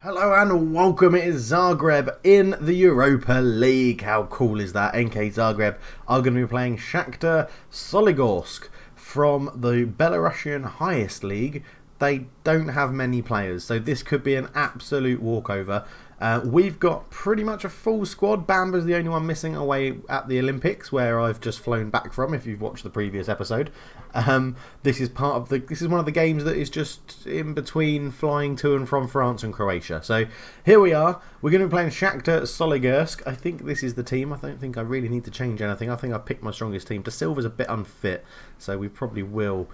Hello and welcome, it is Zagreb in the Europa League. How cool is that? NK Zagreb are going to be playing Shakhtar Soligorsk from the Belarusian highest league. They don't have many players, so this could be an absolute walkover. We've got pretty much a full squad. Bamba's the only one missing away at the Olympics, where I've just flown back from. If you've watched the previous episode, this is one of the games that is just in between flying to and from France and Croatia. So here we are. We're going to be playing Shakhtar Soligorsk. I think this is the team. I don't think I really need to change anything. I think I picked my strongest team. De Silva's a bit unfit, so we probably will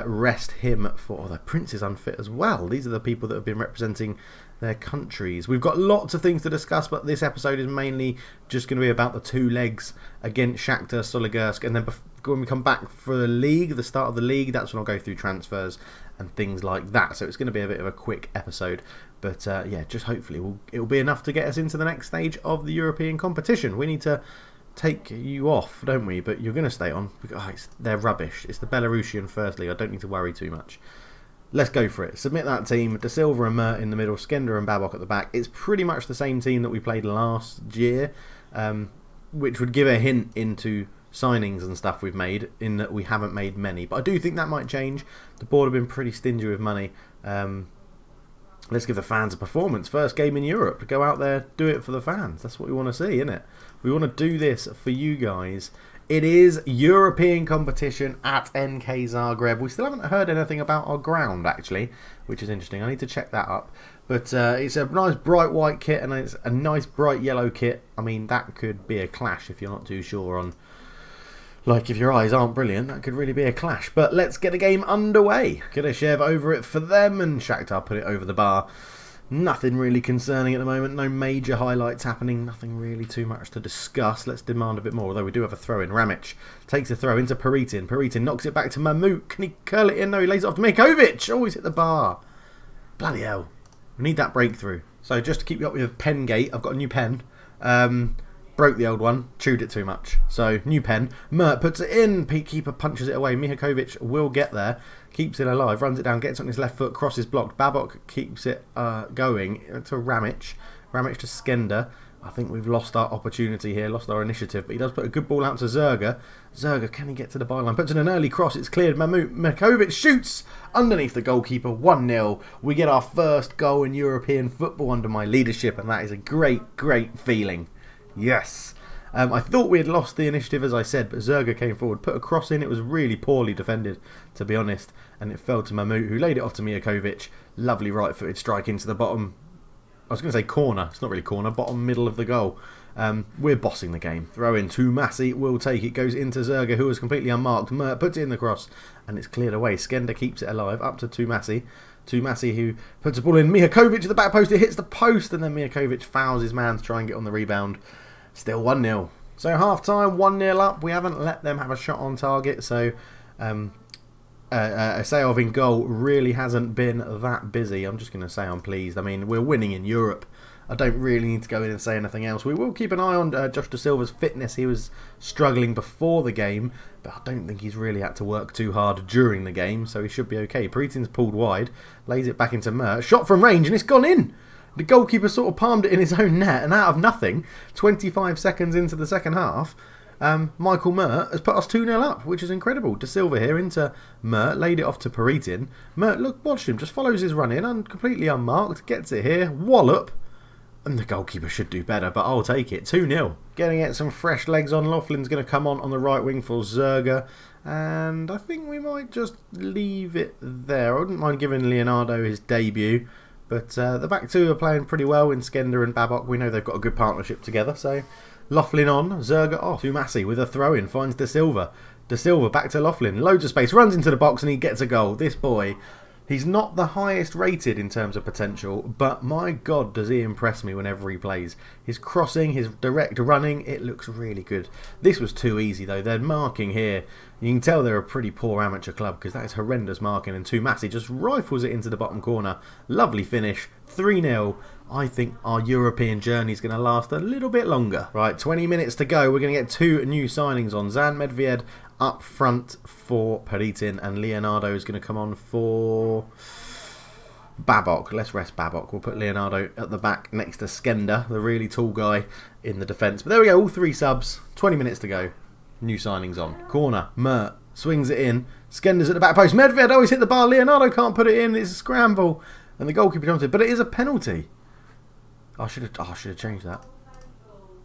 rest him for. Oh, the Prince is unfit as well. These are the people that have been representing their countries. We've got lots of things to discuss, but this episode is mainly just going to be about the two legs against Shakhtar Soligorsk, and then when we come back for the league, the start of the league, that's when I'll go through transfers and things like that. So it's going to be a bit of a quick episode, but yeah, just hopefully it'll be enough to get us into the next stage of the European competition. We need to take you off, don't we? But you're going to stay on. Oh, they're rubbish. It's the Belarusian First League. I don't need to worry too much. Let's go for it. Submit that team. De Silva and Mert in the middle, Skender and Babok at the back. It's pretty much the same team that we played last year, which would give a hint into signings and stuff we've made, in that we haven't made many. But I do think that might change. The board have been pretty stingy with money. Let's give the fans a performance. First game in Europe. Go out there, do it for the fans. That's what we want to see, isn't it? We want to do this for you guys. It is European competition at NK Zagreb. We still haven't heard anything about our ground, actually, which is interesting. I need to check that up. But it's a nice bright white kit and it's a nice bright yellow kit. I mean, that could be a clash if you're not too sure on... Like, if your eyes aren't brilliant, that could really be a clash. But let's get the game underway. Kadashev over it for them, and Shakhtar put it over the bar. Nothing really concerning at the moment. No major highlights happening. Nothing really too much to discuss. Let's demand a bit more. Although we do have a throw in. Ramic takes a throw into Peritin. Peritin knocks it back to Mahmout. Can he curl it in? No, he lays it off to Mikovic. Oh, he's hit the bar. Bloody hell. We need that breakthrough. So just to keep you up with pen gate, I've got a new pen. Broke the old one. Chewed it too much. So, new pen. Mert puts it in. Keeper punches it away. Mihajlovic will get there. Keeps it alive. Runs it down. Gets on his left foot. Crosses blocked. Babok keeps it going to Ramic. Ramic to Skender. I think we've lost our opportunity here. Lost our initiative. But he does put a good ball out to Zerga. Zerga, can he get to the byline? Puts in an early cross. It's cleared. Mikovic shoots underneath the goalkeeper. 1-0. We get our first goal in European football under my leadership. And that is a great, great feeling. Yes. I thought we had lost the initiative, as I said, but Zerga came forward, put a cross in. It was really poorly defended, to be honest, and it fell to Mahmout, who laid it off to Mihajlovic. Lovely right-footed strike into the bottom. I was going to say corner. It's not really corner. Bottom middle of the goal. We're bossing the game. Throw in to Massey. Will take it. Goes into Zerga, who was completely unmarked. Mert puts it in the cross, and it's cleared away. Skender keeps it alive. Up to Massey. Massey, who puts a ball in. Mihajlovic at the back post. It hits the post, and then Mihajlovic fouls his man to try and get on the rebound. Still 1-0. So half time, 1-0 up. We haven't let them have a shot on target. So Asayov in goal really hasn't been that busy. I'm just going to say I'm pleased. I mean, we're winning in Europe. I don't really need to go in and say anything else. We will keep an eye on Josh De Silva's fitness. He was struggling before the game, but I don't think he's really had to work too hard during the game, so he should be okay. Peritin's pulled wide, lays it back into Mert. Shot from range, and it's gone in. The goalkeeper sort of palmed it in his own net, and out of nothing, 25 seconds into the second half, Michael Mert has put us 2-0 up, which is incredible. De Silva here into Mert, laid it off to Peritin. Mert, look, watch him, just follows his run in, completely unmarked, gets it here, wallop. And the goalkeeper should do better, but I'll take it. 2-0. Getting it some fresh legs on. Laughlin's going to come on the right wing for Zerga. And I think we might just leave it there. I wouldn't mind giving Leonardo his debut. But the back two are playing pretty well in Skender and Babok. We know they've got a good partnership together. So Laughlin on. Zerga off. Massey with a throw-in. Finds De Silva. De Silva back to Laughlin. Loads of space. Runs into the box and he gets a goal. This boy... He's not the highest rated in terms of potential, but my God, does he impress me whenever he plays. His crossing, his direct running, it looks really good. This was too easy though. They're marking here. You can tell they're a pretty poor amateur club because that is horrendous marking, and Massey just rifles it into the bottom corner. Lovely finish. 3-0. I think our European journey is going to last a little bit longer. Right, 20 minutes to go. We're going to get two new signings on. Zan Medved up front for Peritin, and Leonardo is going to come on for Babok. Let's rest Babok. We'll put Leonardo at the back next to Skender, the really tall guy in the defence. But there we go, all 3 subs. 20 minutes to go. New signings on. Corner. Mert swings it in. Skender's at the back post. Medved always hit the bar. Leonardo can't put it in. It's a scramble. And the goalkeeper jumps in. But it is a penalty. I should have changed that.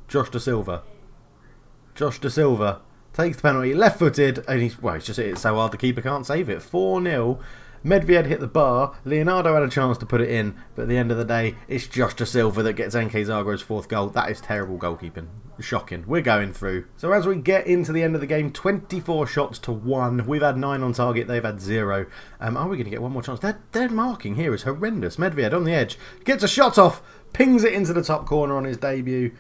Josh Da Silva. Josh Da Silva takes the penalty. Left-footed. And he's just hit it so hard the keeper can't save it. 4-0. Medved hit the bar. Leonardo had a chance to put it in, but at the end of the day, it's Josh Da Silva that gets NK Zagreb's 4th goal. That is terrible goalkeeping. Shocking. We're going through. So as we get into the end of the game, 24 shots to 1. We've had 9 on target. They've had 0. Are we going to get one more chance? Their marking here is horrendous. Medved on the edge. Gets a shot off. Pings it into the top corner on his debut.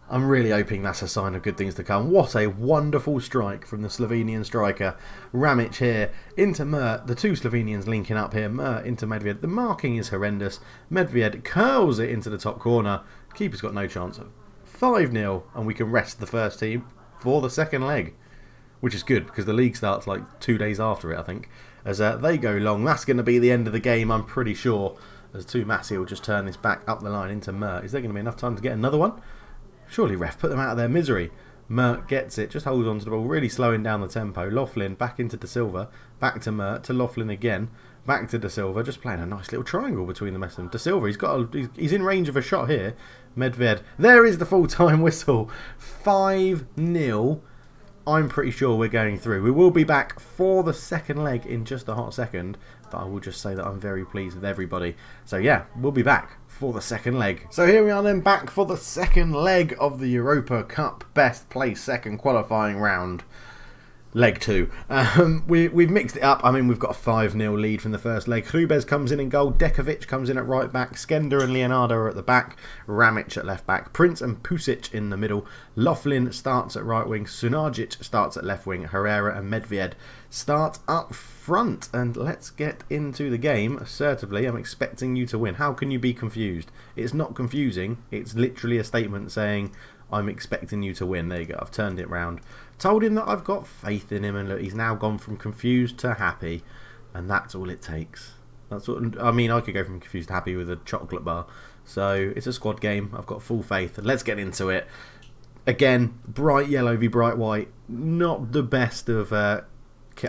I'm really hoping that's a sign of good things to come. What a wonderful strike from the Slovenian striker. Ramic here into Mert. The 2 Slovenians linking up here. Mert into Medved. The marking is horrendous. Medved curls it into the top corner. Keeper's got no chance. 5-0, and we can rest the first team for the second leg. Which is good, because the league starts like 2 days after it, I think. As they go long. That's going to be the end of the game, I'm pretty sure. As Massi will just turn this back up the line into Mert. Is there going to be enough time to get another one? Surely, ref, put them out of their misery. Mert gets it, just holds on to the ball, really slowing down the tempo. Laughlin back into Da Silva, back to Mert, to Laughlin again, back to Da Silva, just playing a nice little triangle between the rest of them. Da Silva, he's in range of a shot here. Medved, there is the full-time whistle. 5-0. I'm pretty sure we're going through. We will be back for the second leg in just a hot second, but I will just say that I'm very pleased with everybody. So yeah, we'll be back for the second leg. So here we are then, back for the second leg of the Europa Cup best place second qualifying round. Leg 2. We've mixed it up. I mean, we've got a 5-0 lead from the first leg. Hrubez comes in goal. Dekovic comes in at right back. Skender and Leonardo are at the back. Ramic at left back. Prince and Pusic in the middle. Laughlin starts at right wing. Sunagic starts at left wing. Herrera and Medved start up front. And let's get into the game. Assertively, I'm expecting you to win. How can you be confused? It's not confusing. It's literally a statement saying, I'm expecting you to win. There you go. I've turned it round. Told him that I've got faith in him, and look, he's now gone from confused to happy, and that's all it takes. That's what I mean. I could go from confused to happy with a chocolate bar. So it's a squad game. I've got full faith. Let's get into it. Again, bright yellow v bright white. Not the best of. I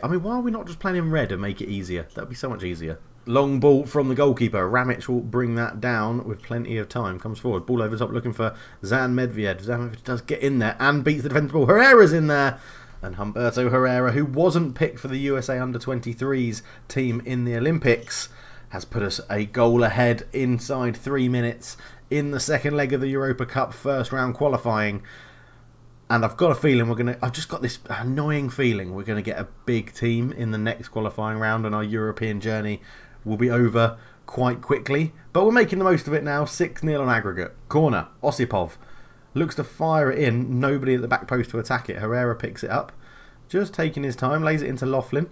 mean, why are we not just playing in red and make it easier? That would be so much easier. Long ball from the goalkeeper. Ramic will bring that down with plenty of time. Comes forward. Ball over the top looking for Zan Medved. Zan Medved does get in there and beats the defensive ball. Herrera's in there. And Humberto Herrera, who wasn't picked for the USA Under-23s team in the Olympics, has put us a goal ahead inside 3 minutes in the second leg of the Europa Cup first round qualifying. And I've got a feeling I've just got this annoying feeling we're going to get a big team in the next qualifying round, and our European journey will be over quite quickly. But we're making the most of it now. 6-0 on aggregate. Corner. Osipov looks to fire it in. Nobody at the back post to attack it. Herrera picks it up. Just taking his time. Lays it into Laughlin.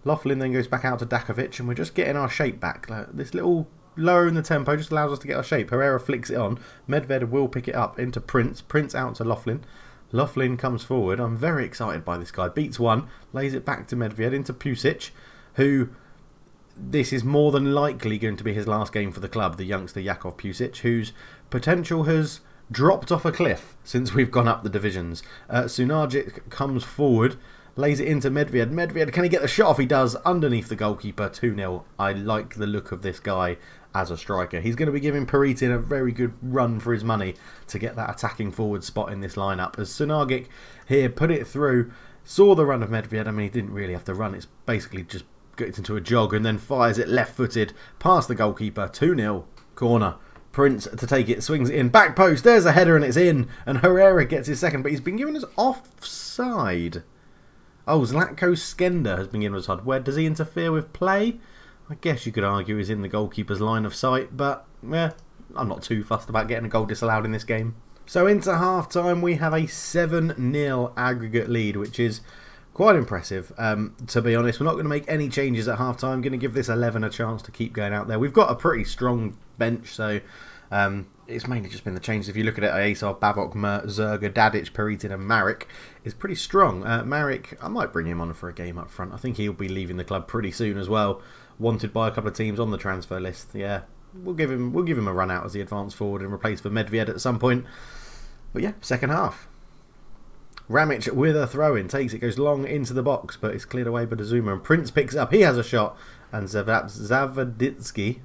Laughlin then goes back out to Dakovic, and we're just getting our shape back. This little lower in the tempo just allows us to get our shape. Herrera flicks it on. Medved will pick it up into Prince. Prince out to Laughlin. Laughlin comes forward. I'm very excited by this guy. Beats one. Lays it back to Medved into Pusic, who... This is more than likely going to be his last game for the club, the youngster Jakov Pusic, whose potential has dropped off a cliff since we've gone up the divisions. Sunagic comes forward, lays it into Medved. Medved, can he get the shot off? He does, underneath the goalkeeper, 2-0. I like the look of this guy as a striker. He's going to be giving Peritin a very good run for his money to get that attacking forward spot in this lineup. As Sunagic here put it through, saw the run of Medved. I mean, he didn't really have to run. It's basically just gets into a jog and then fires it left-footed past the goalkeeper. 2-0. Corner. Prince to take it, swings it in. Back post. There's a header and it's in. And Herrera gets his second, but he's been given as offside. Oh, Zlatko Skender has been given as offside. Where does he interfere with play? I guess you could argue he's in the goalkeeper's line of sight, but yeah, I'm not too fussed about getting a goal disallowed in this game. So into half-time, we have a 7-0 aggregate lead, which is quite impressive, to be honest. We're not going to make any changes at half-time. Going to give this 11 a chance to keep going out there. We've got a pretty strong bench, so It's mainly just been the changes. If you look at it, Asar, Bavok, Zerga, Dadic, Peritin and Marek is pretty strong. Marek, I might bring him on for a game up front. I think he'll be leaving the club pretty soon as well. Wanted by a couple of teams on the transfer list. Yeah, we'll give him a run out as the advance forward and replace for Medved at some point. But yeah, second half. Ramic with a throw-in, takes it, goes long into the box, but it's cleared away by Zuma, and Prince picks it up, he has a shot, and Zavaditsky,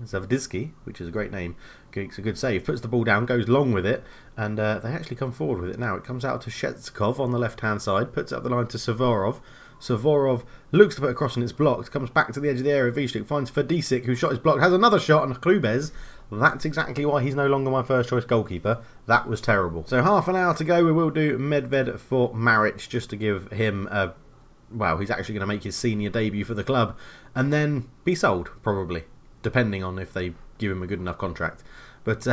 which is a great name, makes a good save, puts the ball down, goes long with it, and they actually come forward with it now. It comes out to Shetskov on the left-hand side, puts it up the line to Savorov. Savorov looks to put a cross and it's blocked, comes back to the edge of the area, Vishlik finds Fadisic, whose shot is blocked, has another shot, and Klubez. That's exactly why he's no longer my first choice goalkeeper. That was terrible. So half an hour to go. We will do Medved for Maric just to give him a... Well, he's actually going to make his senior debut for the club. And then be sold, probably. Depending on if they give him a good enough contract. But,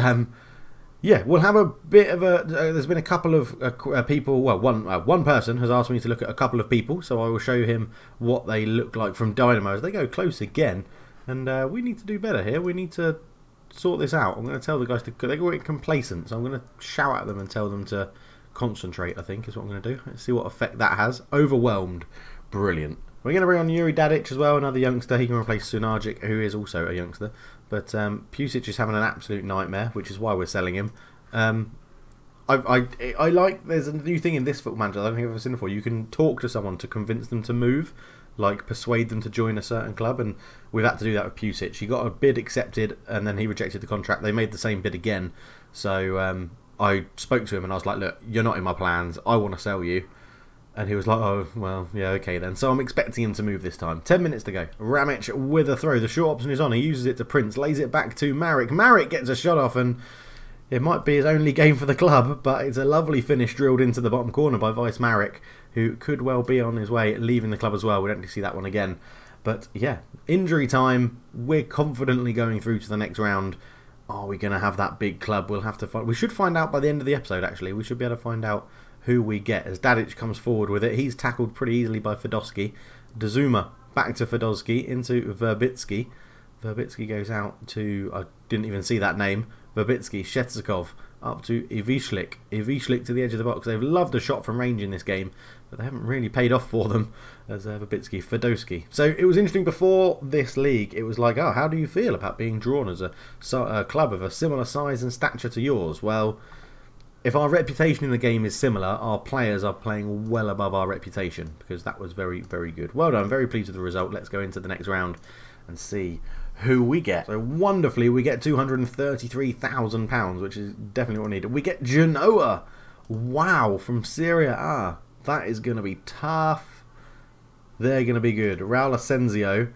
yeah, we'll have a bit of a... there's been a couple of people... Well, one person has asked me to look at a couple of people. So I will show him what they look like from Dynamo as they go close again. And we need to do better here. We need to... sort this out. I'm going to tell the guys to... They're getting complacent, so I'm going to shout at them and tell them to concentrate, I think, is what I'm going to do. Let's see what effect that has. Overwhelmed. Brilliant. We're going to bring on Yuri Dadic as well, another youngster. He can replace Sunagic, who is also a youngster. But Pusic is having an absolute nightmare, which is why we're selling him. I like... There's a new thing in this Football Manager I don't think I've ever seen before. You can talk to someone to convince them to move. Like persuade them to join a certain club, and we've had to do that with Pusic. He got a bid accepted and then he rejected the contract. They made the same bid again, so I spoke to him and I was like, look, you're not in my plans, I want to sell you. And he was like, oh well, yeah, okay then. So I'm expecting him to move this time. 10 minutes to go. Ramic with a throw, the short option is on, he uses it to Prince, lays it back to Marek. Marek gets a shot off, and it might be his only game for the club, but it's a lovely finish drilled into the bottom corner by Vice Marek, who could well be on his way leaving the club as well. We don't see that one again. But yeah, injury time. We're confidently going through to the next round. Are we going to have that big club? We'll have to find... We should find out by the end of the episode, actually. We should be able to find out who we get as Dadic comes forward with it. He's tackled pretty easily by Fedosky. Dazuma back to Fedosky into Verbitsky. Verbitsky goes out to... I didn't even see that name. Verbitsky, Shetsikov up to Ivishlik. Ivishlik to the edge of the box. They've loved a shot from range in this game, but they haven't really paid off for them as Verbitsky, Fedosky. So it was interesting before this league. It was like, oh, how do you feel about being drawn as a club of a similar size and stature to yours? Well, if our reputation in the game is similar, our players are playing well above our reputation, because that was very, very good. Well done. Very pleased with the result. Let's go into the next round and see who we get. So wonderfully, we get £233,000, which is definitely what we need. We get Genoa. Wow, from Serie A. That is going to be tough. They're going to be good. Raul Asensio.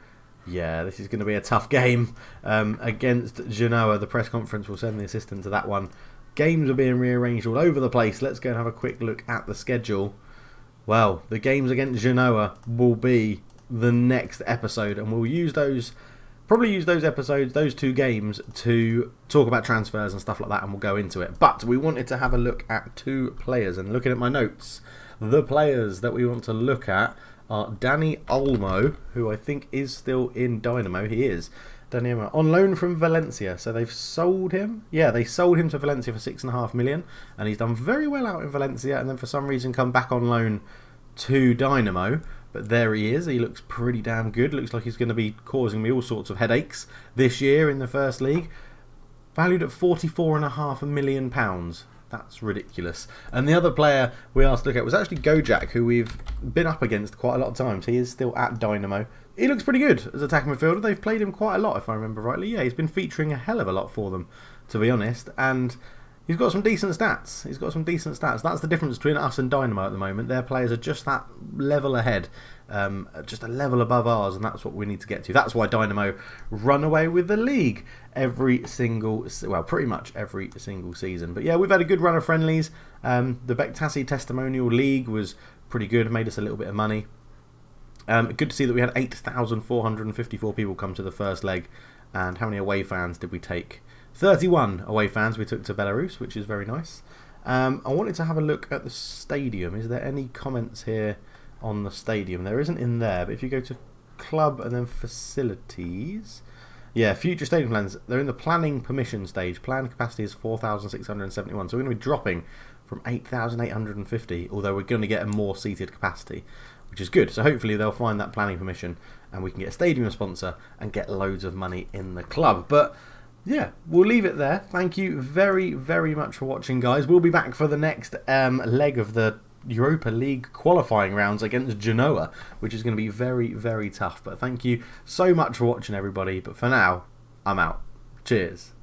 Yeah, this is going to be a tough game against Genoa. The press conference will send the assistant to that one. Games are being rearranged all over the place. Let's go and have a quick look at the schedule. Well, the games against Genoa will be the next episode, and we'll use those... Probably use those episodes, those two games, to talk about transfers and stuff like that, and we'll go into it. But we wanted to have a look at two players, and looking at my notes, the players that we want to look at are Dani Olmo, who I think is still in Dynamo. He is. Dani Olmo, on loan from Valencia. So they've sold him. Yeah, they sold him to Valencia for £6.5 million, and he's done very well out in Valencia, and then for some reason come back on loan to Dynamo. But there he is. He looks pretty damn good. Looks like he's going to be causing me all sorts of headaches this year in the First League. Valued at £44.5 million. That's ridiculous. And the other player we asked to look at was actually Gojak, who we've been up against quite a lot of times. He is still at Dynamo. He looks pretty good as attacking midfielder. They've played him quite a lot, if I remember rightly. Yeah, he's been featuring a hell of a lot for them, to be honest. And he's got some decent stats. That's the difference between us and Dynamo at the moment. Their players are just that level ahead, just a level above ours, and that's what we need to get to. That's why Dynamo run away with the league every single, well, pretty much every single season. But yeah, we've had a good run of friendlies. The Bektasi Testimonial League was pretty good, made us a little bit of money. Good to see that we had 8,454 people come to the first leg. And how many away fans did we take? 31 away fans we took to Belarus, which is very nice. I wanted to have a look at the stadium. Is there any comments here on the stadium? There isn't in there, but if you go to club and then facilities, Yeah, future stadium plans. They're in the planning permission stage. Planned capacity is 4,671. So we're going to be dropping from 8,850, although we're going to get a more seated capacity, which is good. So hopefully they'll find that planning permission and we can get a stadium sponsor and get loads of money in the club. But yeah, we'll leave it there. Thank you very, very much for watching, guys. We'll be back for the next leg of the Europa League qualifying rounds against Genoa, which is going to be very, very tough. But thank you so much for watching, everybody. But for now, I'm out. Cheers.